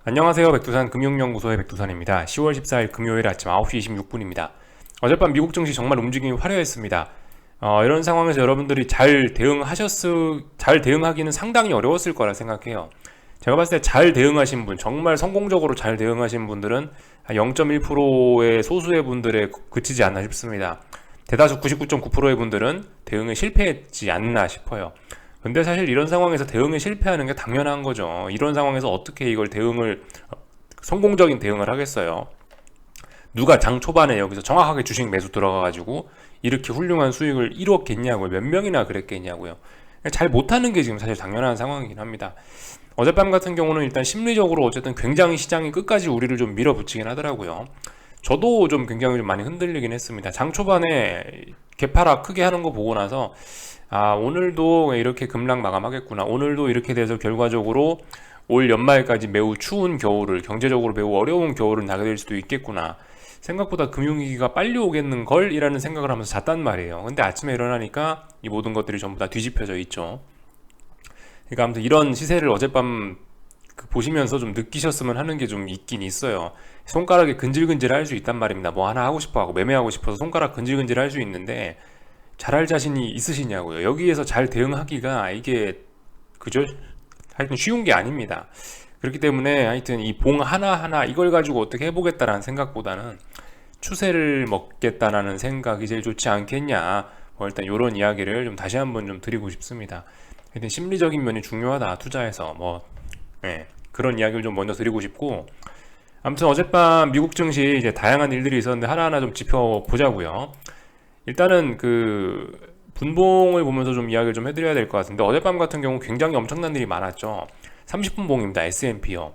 안녕하세요. 백두산 금융연구소의 백두산입니다. 10월 14일 금요일 아침 9시 26분입니다. 어젯밤 미국 증시 정말 움직임이 화려했습니다. 이런 상황에서 여러분들이 잘 대응하기는 상당히 어려웠을 거라 생각해요. 제가 봤을 때 잘 대응하신 분, 정말 성공적으로 잘 대응하신 분들은 0.1%의 소수의 분들에 그치지 않나 싶습니다. 대다수 99.9%의 분들은 대응에 실패했지 않나 싶어요. 근데 사실 이런 상황에서 대응에 실패하는 게 당연한 거죠. 이런 상황에서 어떻게 이걸 성공적인 대응을 하겠어요. 누가 장 초반에 여기서 정확하게 주식 매수 들어가가지고 이렇게 훌륭한 수익을 이뤘겠냐고요. 몇 명이나 그랬겠냐고요. 잘 못하는 게 지금 사실 당연한 상황이긴 합니다. 어젯밤 같은 경우는 일단 심리적으로 어쨌든 굉장히 시장이 끝까지 우리를 좀 밀어붙이긴 하더라고요. 저도 좀 굉장히 좀 많이 흔들리긴 했습니다. 장 초반에 개파락 크게 하는 거 보고 나서 오늘도 이렇게 급락 마감하겠구나. 오늘도 이렇게 돼서 결과적으로 올 연말까지 매우 추운 겨울을, 경제적으로 매우 어려운 겨울을 나게 될 수도 있겠구나. 생각보다 금융위기가 빨리 오겠는 걸? 이라는 생각을 하면서 잤단 말이에요. 근데 아침에 일어나니까 이 모든 것들이 전부 다 뒤집혀져 있죠. 그러니까 아무튼 이런 시세를 어젯밤 보시면서 좀 느끼셨으면 하는 게 좀 있긴 있어요. 손가락이 근질근질 할 수 있단 말입니다. 뭐 하나 하고 싶어 하고 매매하고 싶어서 손가락 근질근질 할 수 있는데 잘할 자신이 있으시냐고요. 여기에서 잘 대응하기가 이게 그죠? 하여튼 쉬운 게 아닙니다. 그렇기 때문에 하여튼 이 봉 하나하나 이걸 가지고 어떻게 해보겠다라는 생각보다는 추세를 먹겠다라는 생각이 제일 좋지 않겠냐. 뭐 일단 이런 이야기를 좀 다시 한번 좀 드리고 싶습니다. 하여튼 심리적인 면이 중요하다. 투자에서 그런 이야기를 좀 먼저 드리고 싶고, 아무튼 어젯밤 미국 증시 이제 다양한 일들이 있었는데 하나하나 좀 짚어보자고요. 일단은 분봉을 보면서 좀 이야기를 좀 해드려야 될 것 같은데, 어젯밤 같은 경우 굉장히 엄청난 일이 많았죠. 30분 봉입니다. S&P요.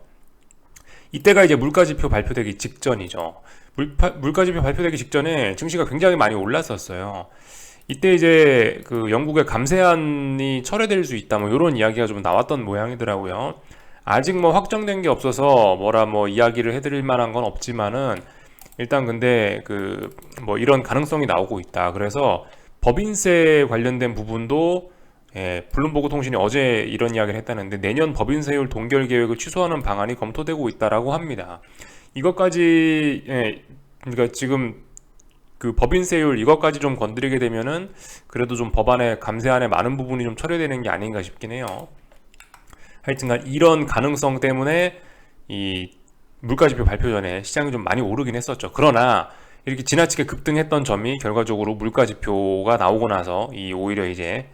이때가 이제 물가지표 발표되기 직전이죠. 물가지표 발표되기 직전에 증시가 굉장히 많이 올랐었어요. 이때 이제 영국의 감세안이 철회될 수 있다, 뭐 이런 이야기가 좀 나왔던 모양이더라고요. 아직 뭐 확정된 게 없어서 이야기를 해드릴 만한 건 없지만은 일단 근데 뭐 이런 가능성이 나오고 있다. 그래서 법인세 관련된 부분도 블룸버그 통신이 어제 이런 이야기를 했다는데 내년 법인세율 동결 계획을 취소하는 방안이 검토되고 있다라고 합니다. 이것까지 그러니까 지금 법인세율 이것까지 좀 건드리게 되면은 그래도 좀 법안의 감세안의 많은 부분이 좀 철회되는 게 아닌가 싶긴 해요. 하여튼간 이런 가능성 때문에 이 물가지표 발표 전에 시장이 좀 많이 오르긴 했었죠. 그러나 이렇게 지나치게 급등했던 점이 결과적으로 물가지표가 나오고 나서 오히려 이제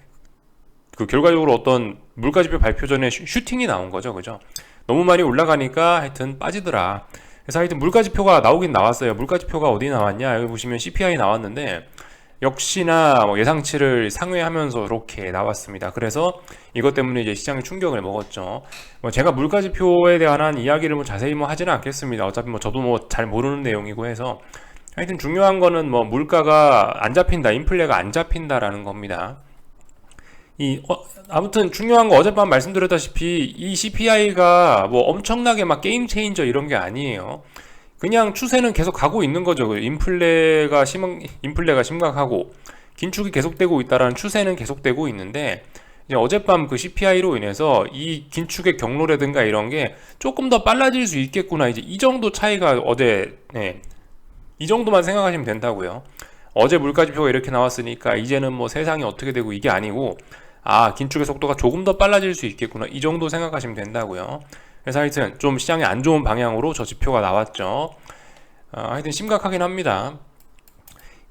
결과적으로 어떤 물가지표 발표 전에 슈팅이 나온 거죠. 그죠? 너무 많이 올라가니까 하여튼 빠지더라. 그래서 하여튼 물가지표가 나오긴 나왔어요. 물가지표가 어디 나왔냐? 여기 보시면 CPI 나왔는데 역시나 예상치를 상회하면서 이렇게 나왔습니다. 그래서 이것 때문에 이제 시장이 충격을 먹었죠. 제가 물가지표에 대한 이야기를 자세히 하지는 않겠습니다. 어차피 저도 잘 모르는 내용이고 해서 하여튼 중요한 거는 물가가 안 잡힌다, 인플레가 안 잡힌다라는 겁니다. 아무튼 중요한 거 어젯밤 말씀드렸다시피 이 CPI가 엄청나게 게임 체인저 이런 게 아니에요. 그냥 추세는 계속 가고 있는 거죠. 인플레가 심각하고 긴축이 계속되고 있다라는 추세는 계속되고 있는데 이제 어젯밤 CPI로 인해서 이 긴축의 경로라든가 이런 게 조금 더 빨라질 수 있겠구나. 이제 이 정도 차이가 이 정도만 생각하시면 된다고요. 어제 물가지표가 이렇게 나왔으니까 이제는 세상이 어떻게 되고 이게 아니고 긴축의 속도가 조금 더 빨라질 수 있겠구나. 이 정도 생각하시면 된다고요. 그래서 하여튼 좀 시장이 안 좋은 방향으로 저 지표가 나왔죠. 하여튼 심각하긴 합니다.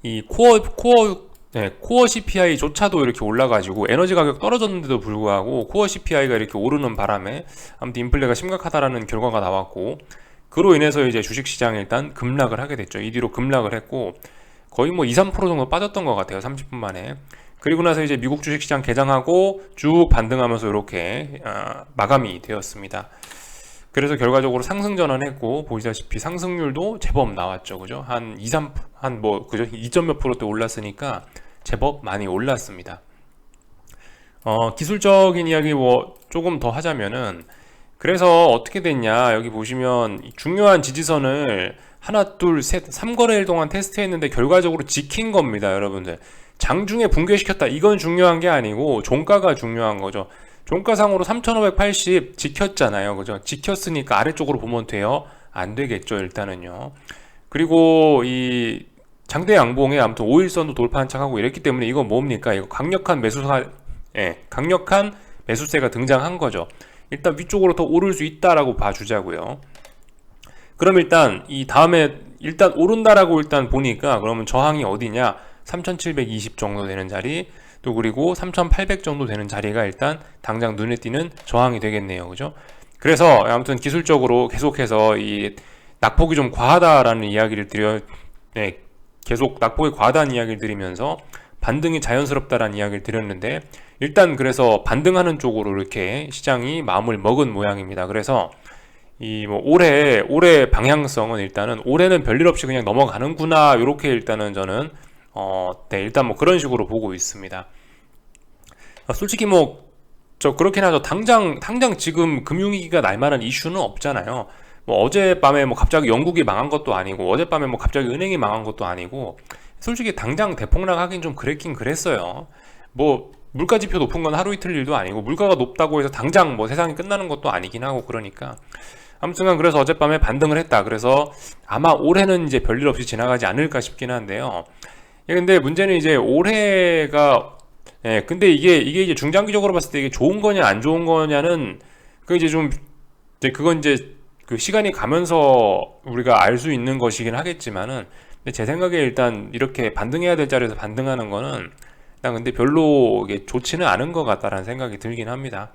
이 코어 CPI조차도 이렇게 올라가지고 에너지 가격 떨어졌는데도 불구하고 코어 CPI가 이렇게 오르는 바람에 아무튼 인플레가 심각하다라는 결과가 나왔고, 그로 인해서 이제 주식시장이 일단 급락을 하게 됐죠. 이 뒤로 급락을 했고 거의 2-3% 정도 빠졌던 것 같아요. 30분 만에. 그리고 나서 이제 미국 주식시장 개장하고 쭉 반등하면서 이렇게 마감이 되었습니다. 그래서 결과적으로 상승 전환했고 보시다시피 상승률도 제법 나왔죠. 그죠? 한 2점 몇 프로대 올랐으니까 제법 많이 올랐습니다. 기술적인 이야기 조금 더 하자면은, 그래서 어떻게 됐냐, 여기 보시면 중요한 지지선을 하나 둘 셋 3거래일 동안 테스트했는데 결과적으로 지킨 겁니다. 여러분들 장중에 붕괴시켰다, 이건 중요한 게 아니고 종가가 중요한 거죠. 종가상으로 3,580 지켰잖아요. 그죠? 지켰으니까 아래쪽으로 보면 돼요? 안 되겠죠, 일단은요. 그리고 이 장대 양봉에 아무튼 5일선도 돌파 한착하고 이랬기 때문에 이거 뭡니까? 이거 강력한 매수사, 예, 강력한 매수세가 등장한 거죠. 일단 위쪽으로 더 오를 수 있다라고 봐주자고요. 그럼 일단 이 다음에 일단 오른다라고 일단 보니까 그러면 저항이 어디냐? 3,720 정도 되는 자리, 또 그리고 3,800 정도 되는 자리가 일단 당장 눈에 띄는 저항이 되겠네요. 그죠? 그래서 아무튼 기술적으로 계속해서 이 낙폭이 좀 과하다라는 이야기를 네, 계속 낙폭이 과하다는 이야기를 드리면서 반등이 자연스럽다라는 이야기를 드렸는데, 일단 그래서 반등하는 쪽으로 이렇게 시장이 마음을 먹은 모양입니다. 그래서 이 뭐 올해 방향성은 일단은 올해는 별일 없이 그냥 넘어가는구나, 이렇게 일단은 저는 네, 일단 뭐 그런 식으로 보고 있습니다. 솔직히 뭐 저 그렇긴 하죠. 당장 지금 금융위기가 날 만한 이슈는 없잖아요. 뭐 어젯밤에 뭐 갑자기 영국이 망한 것도 아니고, 어젯밤에 뭐 갑자기 은행이 망한 것도 아니고, 솔직히 당장 대폭락하긴 좀 그랬긴 그랬어요. 뭐 물가 지표 높은 건 하루 이틀 일도 아니고, 물가가 높다고 해서 당장 뭐 세상이 끝나는 것도 아니긴 하고, 그러니까 아무튼간 그래서 어젯밤에 반등을 했다. 그래서 아마 올해는 이제 별일 없이 지나가지 않을까 싶긴 한데요. 예, 근데 문제는 이제 올해가, 예, 근데 이게 이제 중장기적으로 봤을 때 이게 좋은 거냐 안 좋은 거냐는 그 이제 좀 이제 그건 이제 그 시간이 가면서 우리가 알 수 있는 것이긴 하겠지만은, 근데 제 생각에 일단 이렇게 반등해야 될 자리에서 반등하는 거는 일단 근데 별로 이게 좋지는 않은 것 같다라는 생각이 들긴 합니다.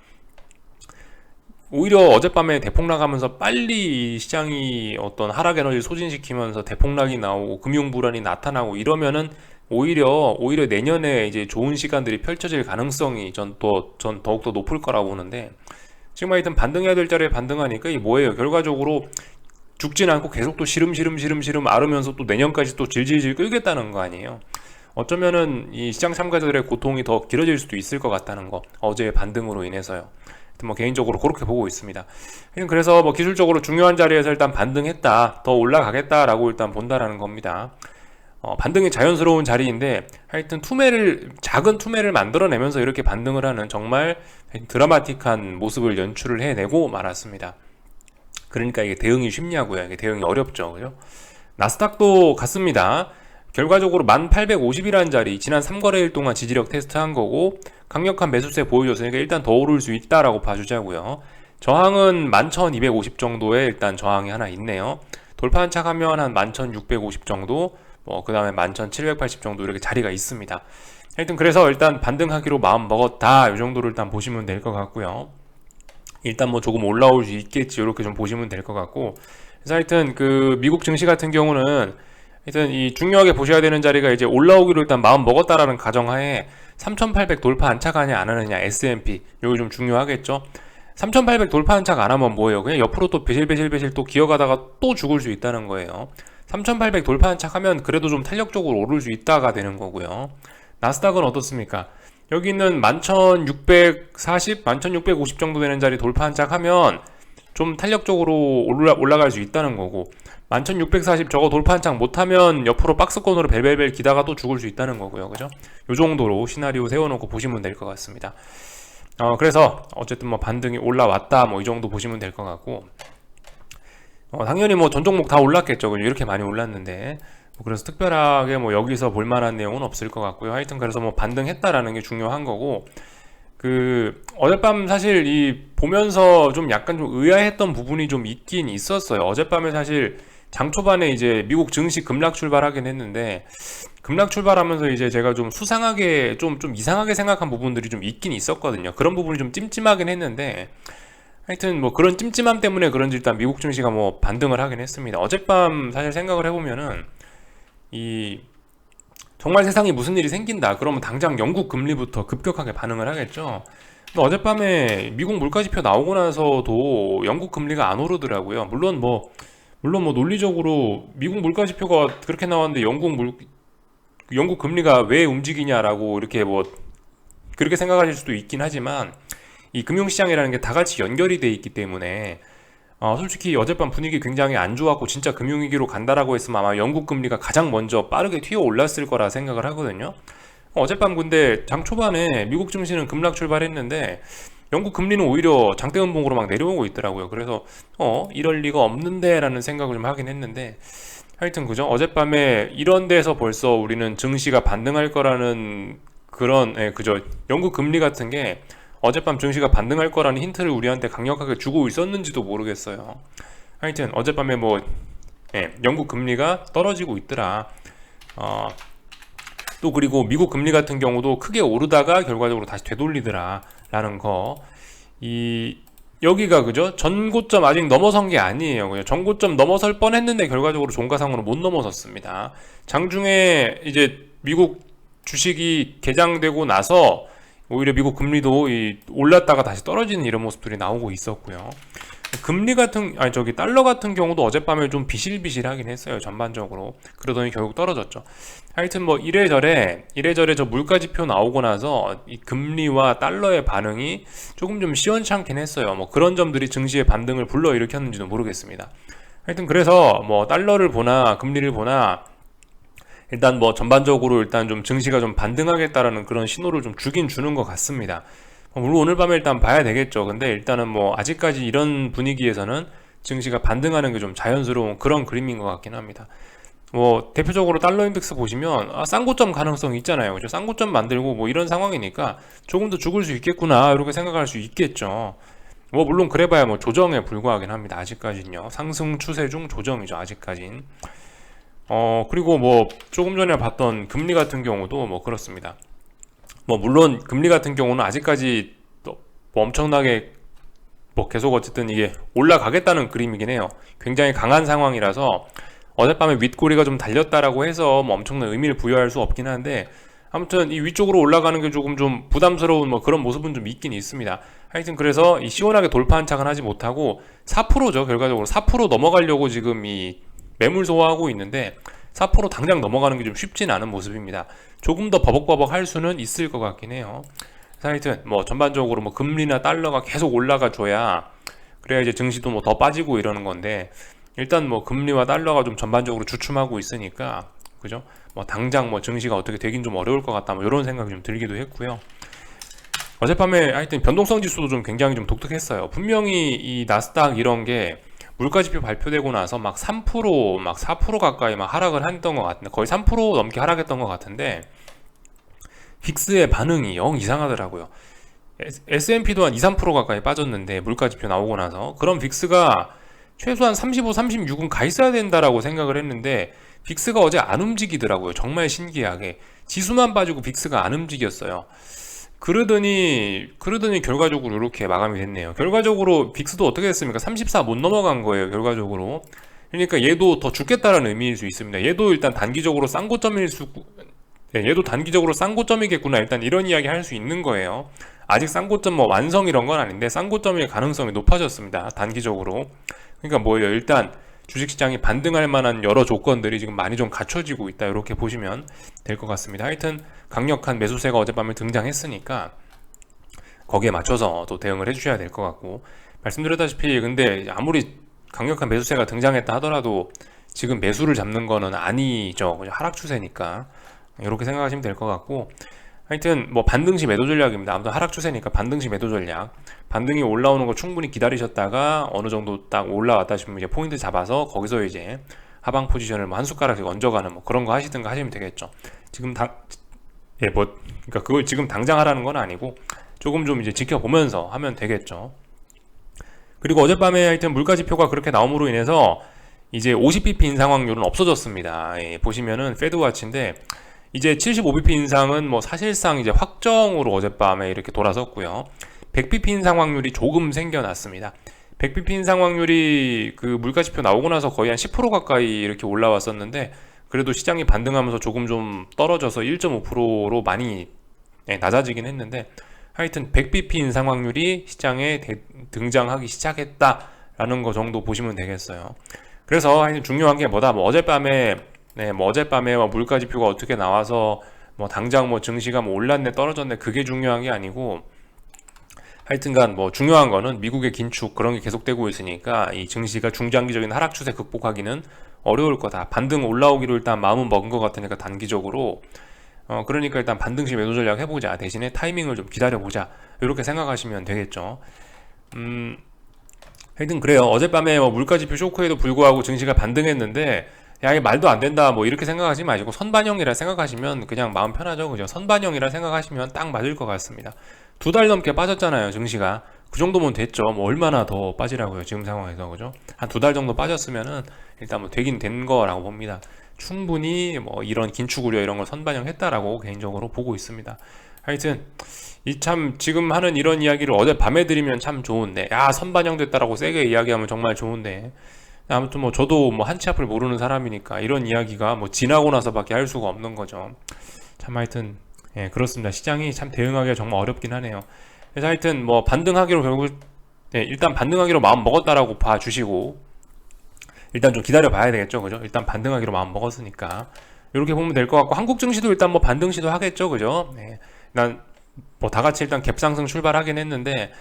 오히려 어젯밤에 대폭락하면서 빨리 이 시장이 어떤 하락 에너지를 소진시키면서 대폭락이 나오고 금융 불안이 나타나고 이러면은 오히려 내년에 이제 좋은 시간들이 펼쳐질 가능성이 전 더욱더 높을 거라고 보는데, 지금 하여튼 반등해야 될 자리에 반등하니까 이 뭐예요? 결과적으로 죽진 않고 계속 또 시름 앓으면서 또 내년까지 또 질질질 끌겠다는 거 아니에요? 어쩌면은 이 시장 참가자들의 고통이 더 길어질 수도 있을 것 같다는 거, 어제의 반등으로 인해서요. 뭐 개인적으로 그렇게 보고 있습니다. 그래서 뭐 기술적으로 중요한 자리에서 일단 반등했다, 더 올라가겠다라고 일단 본다라는 겁니다. 반등이 자연스러운 자리인데, 하여튼 작은 투매를 만들어내면서 이렇게 반등을 하는 정말 드라마틱한 모습을 연출을 해내고 말았습니다. 그러니까 이게 대응이 쉽냐고요. 이게 대응이 어렵죠. 그죠? 나스닥도 같습니다. 결과적으로 1850이라는 자리, 지난 3거래일 동안 지지력 테스트한 거고, 강력한 매수세 보여줬으니까 일단 더 오를 수 있다라고 봐주자고요. 저항은 11,250 정도에 일단 저항이 하나 있네요. 돌파 한착하면 한 11,650 정도, 그 다음에 11,780 정도 이렇게 자리가 있습니다. 하여튼 그래서 일단 반등하기로 마음 먹었다, 이 정도로 일단 보시면 될 것 같고요. 일단 뭐 조금 올라올 수 있겠지, 이렇게 좀 보시면 될 것 같고, 그래서 하여튼 그 미국 증시 같은 경우는 하여튼 이 중요하게 보셔야 되는 자리가 이제 올라오기로 일단 마음 먹었다라는 가정하에 3,800 돌파 안착하냐 안 하느냐, S&P 요거 좀 중요하겠죠. 3,800 돌파 안착 안 하면 뭐예요? 그냥 옆으로 또 배실배실 또 기어가다가 또 죽을 수 있다는 거예요. 3,800 돌파 안착하면 그래도 좀 탄력적으로 오를 수 있다가 되는 거고요. 나스닥은 어떻습니까? 여기 있는 11,640, 11,650 정도 되는 자리 돌파 한착하면 좀 탄력적으로 올라갈 수 있다는 거고, 11,640 저거 돌파 한착 못하면 옆으로 박스권으로 벨벨벨 기다가 또 죽을 수 있다는 거고요. 그죠? 요 정도로 시나리오 세워놓고 보시면 될 것 같습니다. 그래서 어쨌든 뭐 반등이 올라왔다, 뭐 이 정도 보시면 될 것 같고, 당연히 뭐 전 종목 다 올랐겠죠. 이렇게 많이 올랐는데, 그래서 특별하게 뭐 여기서 볼만한 내용은 없을 것 같고요. 하여튼 그래서 뭐 반등했다라는 게 중요한 거고, 어젯밤 사실 이 보면서 좀 약간 좀 의아했던 부분이 좀 있긴 있었어요. 어젯밤에 사실 장 초반에 이제 미국 증시 급락 출발하긴 했는데, 급락 출발하면서 이제 제가 좀 수상하게 좀 이상하게 생각한 부분들이 좀 있긴 있었거든요. 그런 부분이 좀 찜찜하긴 했는데, 하여튼 뭐 그런 찜찜함 때문에 그런지 일단 미국 증시가 뭐 반등을 하긴 했습니다. 어젯밤 사실 생각을 해보면은 정말 세상에 무슨 일이 생긴다 그러면 당장 영국 금리부터 급격하게 반응을 하겠죠. 근데 어젯밤에 미국 물가지표 나오고 나서도 영국 금리가 안 오르더라고요. 물론 뭐 논리적으로 미국 물가지표가 그렇게 나왔는데 영국 금리가 왜 움직이냐라고 이렇게 뭐 그렇게 생각하실 수도 있긴 하지만, 이 금융시장이라는 게 다 같이 연결이 돼 있기 때문에 솔직히 어젯밤 분위기 굉장히 안 좋았고 진짜 금융위기로 간다라고 했으면 아마 영국 금리가 가장 먼저 빠르게 튀어 올랐을 거라 생각을 하거든요. 어젯밤 근데 장 초반에 미국 증시는 급락 출발했는데 영국 금리는 오히려 장대 음봉으로 막 내려오고 있더라고요. 그래서 이럴 리가 없는데 라는 생각을 좀 하긴 했는데, 하여튼 그죠? 어젯밤에 이런 데서 벌써 우리는 증시가 반등할 거라는 그런, 그죠? 영국 금리 같은 게 어젯밤 증시가 반등할 거라는 힌트를 우리한테 강력하게 주고 있었는지도 모르겠어요. 하여튼 어젯밤에 영국 금리가 떨어지고 있더라. 어, 또 그리고 미국 금리 같은 경우도 크게 오르다가 결과적으로 다시 되돌리더라 라는 거. 이 여기가 그죠? 전고점 아직 넘어선 게 아니에요. 그냥 전고점 넘어설 뻔했는데 결과적으로 종가상으로 못 넘어섰습니다. 장중에 이제 미국 주식이 개장되고 나서 오히려 미국 금리도 올랐다가 다시 떨어지는 이런 모습들이 나오고 있었고요. 금리 같은 아니 저기 달러 같은 경우도 어젯밤에 좀 비실비실하긴 했어요. 전반적으로. 그러더니 결국 떨어졌죠. 하여튼 뭐 이래저래 저 물가 지표 나오고 나서 이 금리와 달러의 반응이 조금 좀 시원찮긴 했어요. 뭐 그런 점들이 증시의 반등을 불러일으켰는지도 모르겠습니다. 하여튼 그래서 뭐 달러를 보나 금리를 보나 일단 뭐 전반적으로 일단 좀 증시가 좀 반등하겠다라는 그런 신호를 좀 주긴 주는 것 같습니다. 물론 오늘 밤에 일단 봐야 되겠죠. 근데 일단은 뭐 아직까지 이런 분위기에서는 증시가 반등하는 게 좀 자연스러운 그런 그림인 것 같긴 합니다. 뭐 대표적으로 달러 인덱스 보시면 쌍고점 가능성이 있잖아요. 그죠? 쌍고점 만들고 뭐 이런 상황이니까 조금 더 죽을 수 있겠구나 이렇게 생각할 수 있겠죠. 뭐 물론 그래봐야 뭐 조정에 불과하긴 합니다. 아직까지는요. 상승 추세 중 조정이죠. 아직까진. 그리고 뭐 조금 전에 봤던 금리 같은 경우도 뭐 그렇습니다. 뭐 물론 금리 같은 경우는 아직까지 또뭐 엄청나게 뭐 계속 어쨌든 이게 올라가겠다는 그림이긴 해요. 굉장히 강한 상황이라서 어젯밤에 윗꼬리가 좀 달렸다라고 해서 뭐 엄청난 의미를 부여할 수 없긴 한데, 아무튼 이 위쪽으로 올라가는 게 조금 좀 부담스러운 뭐 그런 모습은 좀 있긴 있습니다. 하여튼 그래서 이 시원하게 돌파 한착은 하지 못하고 4%죠. 결과적으로 4% 넘어가려고 지금 이 매물 소화하고 있는데 4% 당장 넘어가는 게 좀 쉽진 않은 모습입니다. 조금 더 버벅버벅 할 수는 있을 것 같긴 해요. 하여튼 뭐 전반적으로 뭐 금리나 달러가 계속 올라가 줘야 그래야 이제 증시도 뭐 더 빠지고 이러는 건데, 일단 뭐 금리와 달러가 좀 전반적으로 주춤하고 있으니까 그죠? 뭐 당장 뭐 증시가 어떻게 되긴 좀 어려울 것 같다 뭐 이런 생각이 좀 들기도 했고요. 어젯밤에 하여튼 변동성 지수도 좀 굉장히 좀 독특했어요. 분명히 이 나스닥 이런 게 물가지표 발표되고 나서 막 3%, 막 4% 가까이 막 하락을 했던 것 같은데, 거의 3% 넘게 하락했던 것 같은데, 빅스의 반응이 영 이상하더라고요. S&P도 한 2, 3% 가까이 빠졌는데, 물가지표 나오고 나서. 그럼 빅스가 최소한 35, 36은 가 있어야 된다라고 생각을 했는데, 빅스가 어제 안 움직이더라고요. 정말 신기하게. 지수만 빠지고 빅스가 안 움직였어요. 그러더니 결과적으로 이렇게 마감이 됐네요. 결과적으로 빅스도 어떻게 됐습니까? 34 못 넘어간 거예요, 결과적으로. 그러니까 얘도 더 죽겠다는 의미일 수 있습니다. 얘도 일단 단기적으로 얘도 단기적으로 쌍고점이겠구나. 일단 이런 이야기 할 수 있는 거예요. 아직 쌍고점 뭐 완성 이런 건 아닌데 쌍고점일 가능성이 높아졌습니다. 단기적으로. 그러니까 뭐예요? 일단 주식시장이 반등할 만한 여러 조건들이 지금 많이 좀 갖춰지고 있다, 이렇게 보시면 될 것 같습니다. 하여튼 강력한 매수세가 어젯밤에 등장했으니까 거기에 맞춰서 또 대응을 해주셔야 될 것 같고, 말씀드렸다시피 근데 아무리 강력한 매수세가 등장했다 하더라도 지금 매수를 잡는 거는 아니죠. 그냥 하락 추세니까 이렇게 생각하시면 될 것 같고, 하여튼 뭐 반등시 매도 전략입니다. 아무튼 하락 추세니까 반등시 매도 전략. 반등이 올라오는 거 충분히 기다리셨다가 어느 정도 딱 올라왔다 싶으면 이제 포인트 잡아서 거기서 이제 하방 포지션을 뭐 한 숟가락씩 얹어가는 뭐 그런 거 하시든가 하시면 되겠죠. 지금 그러니까 그걸 지금 당장 하라는 건 아니고 조금 좀 이제 지켜보면서 하면 되겠죠. 그리고 어젯밤에 하여튼 물가 지표가 그렇게 나옴으로 인해서 이제 50bp 인상 확률은 없어졌습니다. 보시면은 페드와치인데 이제 75bp 인상은 뭐 사실상 이제 확정으로 어젯밤에 이렇게 돌아섰고요. 100bp 인상 확률이 조금 생겨났습니다. 100bp 인상 확률이 그 물가지표 나오고 나서 거의 한 10% 가까이 이렇게 올라왔었는데, 그래도 시장이 반등하면서 조금 좀 떨어져서 1.5%로 많이 낮아지긴 했는데, 하여튼 100bp 인상 확률이 시장에 등장하기 시작했다라는 거 정도 보시면 되겠어요. 그래서 하여튼 중요한 게 뭐다? 뭐 어젯밤에 물가 지표가 어떻게 나와서 뭐 당장 뭐 증시가 뭐 올랐네 떨어졌네 그게 중요한 게 아니고, 하여튼간 뭐 중요한 거는 미국의 긴축 그런 게 계속되고 있으니까 이 증시가 중장기적인 하락 추세 극복하기는 어려울 거다. 반등 올라오기로 일단 마음은 먹은 것 같으니까 단기적으로 그러니까 일단 반등시 매도 전략 해보자. 대신에 타이밍을 좀 기다려보자. 이렇게 생각하시면 되겠죠. 하여튼 그래요. 어젯밤에 뭐 물가지표 쇼크에도 불구하고 증시가 반등했는데, 야, 이게 말도 안 된다. 뭐 이렇게 생각하지 마시고 선반영이라 생각하시면 그냥 마음 편하죠. 그죠? 선반영이라 생각하시면 딱 맞을 것 같습니다. 2달 넘게 빠졌잖아요, 증시가. 그 정도면 됐죠. 뭐 얼마나 더 빠지라고요, 지금 상황에서. 그죠? 한 2달 정도 빠졌으면은 일단 뭐 되긴 된 거라고 봅니다. 충분히 뭐 이런 긴축 우려 이런 걸 선반영했다라고 개인적으로 보고 있습니다. 하여튼 이 참 지금 하는 이런 이야기를 어제 밤에 드리면 참 좋은데, 야, 선반영됐다라고 세게 이야기하면 정말 좋은데, 아무튼 뭐 저도 뭐 한치 앞을 모르는 사람이니까 이런 이야기가 뭐 지나고 나서밖에 할 수가 없는 거죠. 참 하여튼 예, 그렇습니다. 시장이 참 대응하기가 정말 어렵긴 하네요. 그래서 하여튼 뭐 반등하기로 결국 일단 반등하기로 마음 먹었다라고 봐주시고, 일단 좀 기다려 봐야 되겠죠, 그죠? 일단 반등하기로 마음 먹었으니까 이렇게 보면 될 것 같고, 한국 증시도 일단 뭐 반등 시도하겠죠, 그죠? 네. 난 뭐 다 같이 일단 갭상승 출발하긴 했는데,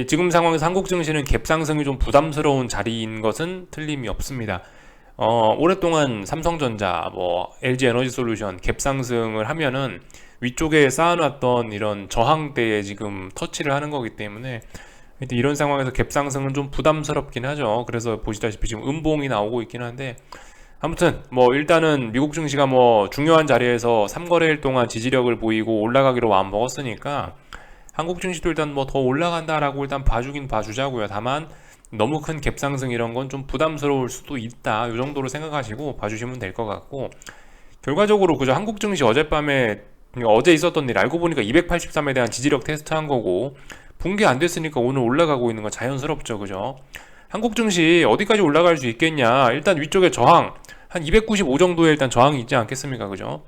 지금 상황에서 한국 증시는 갭상승이 좀 부담스러운 자리인 것은 틀림이 없습니다. 오랫동안 삼성전자, 뭐 LG 에너지솔루션 갭상승을 하면은 위쪽에 쌓아놨던 이런 저항대에 지금 터치를 하는 거기 때문에 이런 상황에서 갭상승은 좀 부담스럽긴 하죠. 그래서 보시다시피 지금 음봉이 나오고 있긴 한데, 아무튼 뭐 일단은 미국 증시가 뭐 중요한 자리에서 3거래일 동안 지지력을 보이고 올라가기로 마음 먹었으니까 한국 증시도 일단 뭐 더 올라간다라고 일단 봐주긴 봐주자고요. 다만 너무 큰 갭상승 이런 건 좀 부담스러울 수도 있다, 이 정도로 생각하시고 봐주시면 될 것 같고, 결과적으로 그저 한국 증시 어젯밤에 어제 있었던 일 알고 보니까 283에 대한 지지력 테스트 한 거고, 붕괴 안 됐으니까 오늘 올라가고 있는 건 자연스럽죠, 그죠? 한국 증시 어디까지 올라갈 수 있겠냐? 일단 위쪽에 저항 한 295 정도에 일단 저항이 있지 않겠습니까, 그죠?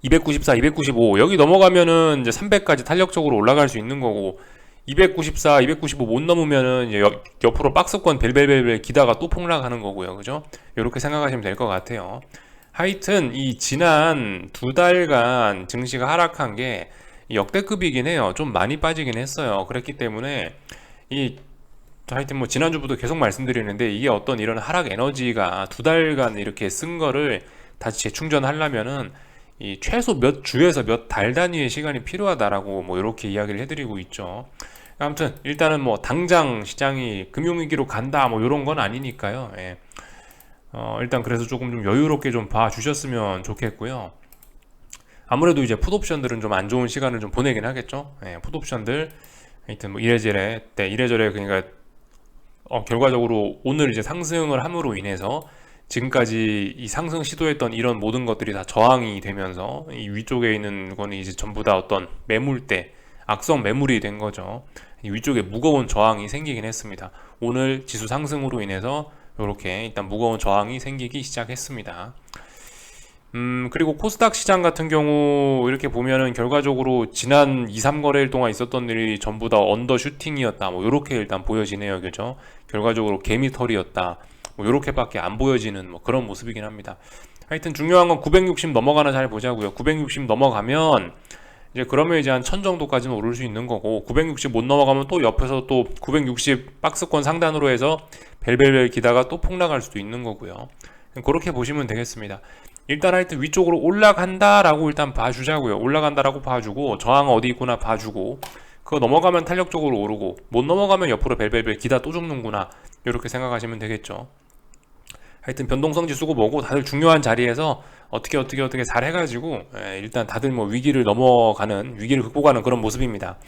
294, 295 여기 넘어가면은 이제 300까지 탄력적으로 올라갈 수 있는 거고, 294, 295 못 넘으면은 이제 옆으로 박스권 벨벨벨벨 기다가 또 폭락하는 거고요, 그죠? 이렇게 생각하시면 될 것 같아요. 하여튼 이 지난 2달간 증시가 하락한 게 역대급이긴 해요. 좀 많이 빠지긴 했어요. 그렇기 때문에 이 하여튼 뭐 지난주부터 계속 말씀드리는데, 이게 어떤 이런 하락 에너지가 2달간 이렇게 쓴 거를 다시 재충전하려면은 이 최소 몇 주에서 몇 달 단위의 시간이 필요하다라고 뭐 이렇게 이야기를 해드리고 있죠. 아무튼 일단은 뭐 당장 시장이 금융위기로 간다 뭐 이런 건 아니니까요. 예. 일단 그래서 조금 좀 여유롭게 좀 봐주셨으면 좋겠고요. 아무래도 이제 풋옵션들은 좀 안 좋은 시간을 좀 보내긴 하겠죠. 예, 풋옵션들 하여튼 뭐 이래저래 그러니까 결과적으로 오늘 이제 상승을 함으로 인해서 지금까지 이 상승 시도했던 이런 모든 것들이 다 저항이 되면서 이 위쪽에 있는 거는 이제 전부 다 어떤 매물대, 악성 매물이 된 거죠. 이 위쪽에 무거운 저항이 생기긴 했습니다. 오늘 지수 상승으로 인해서 이렇게 일단 무거운 저항이 생기기 시작했습니다. 그리고 코스닥 시장 같은 경우 이렇게 보면은 결과적으로 지난 2, 3거래일 동안 있었던 일이 전부 다 언더슈팅이었다, 뭐 이렇게 일단 보여지네요, 그죠? 결과적으로 개미털이었다, 뭐 이렇게밖에 안 보여지는 뭐 그런 모습이긴 합니다. 하여튼 중요한 건 960 넘어가나 잘 보자고요. 960 넘어가면 이제 그러면 이제 한 1000 정도까지는 오를 수 있는 거고, 960 못 넘어가면 또 옆에서 또 960 박스권 상단으로 해서 벨벨벨 기다가 또 폭락할 수도 있는 거고요. 그렇게 보시면 되겠습니다. 일단 하여튼 위쪽으로 올라간다라고 일단 봐주자고요. 올라간다라고 봐주고, 저항 어디 있구나 봐주고, 그거 넘어가면 탄력적으로 오르고, 못 넘어가면 옆으로 벨벨벨 기다 또 죽는구나, 이렇게 생각하시면 되겠죠. 하여튼 변동성 지수고 뭐고 다들 중요한 자리에서 어떻게 잘 해가지고 일단 다들 뭐 위기를 극복하는 그런 모습입니다.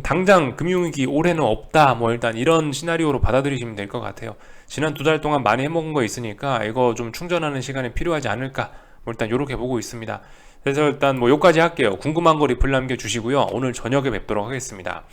당장 금융위기 올해는 없다, 뭐 일단 이런 시나리오로 받아들이시면 될 것 같아요. 지난 2달 동안 많이 해먹은 거 있으니까 이거 좀 충전하는 시간이 필요하지 않을까, 뭐 일단 요렇게 보고 있습니다. 그래서 일단 뭐 요까지 할게요. 궁금한 거 리플 남겨주시고요. 오늘 저녁에 뵙도록 하겠습니다.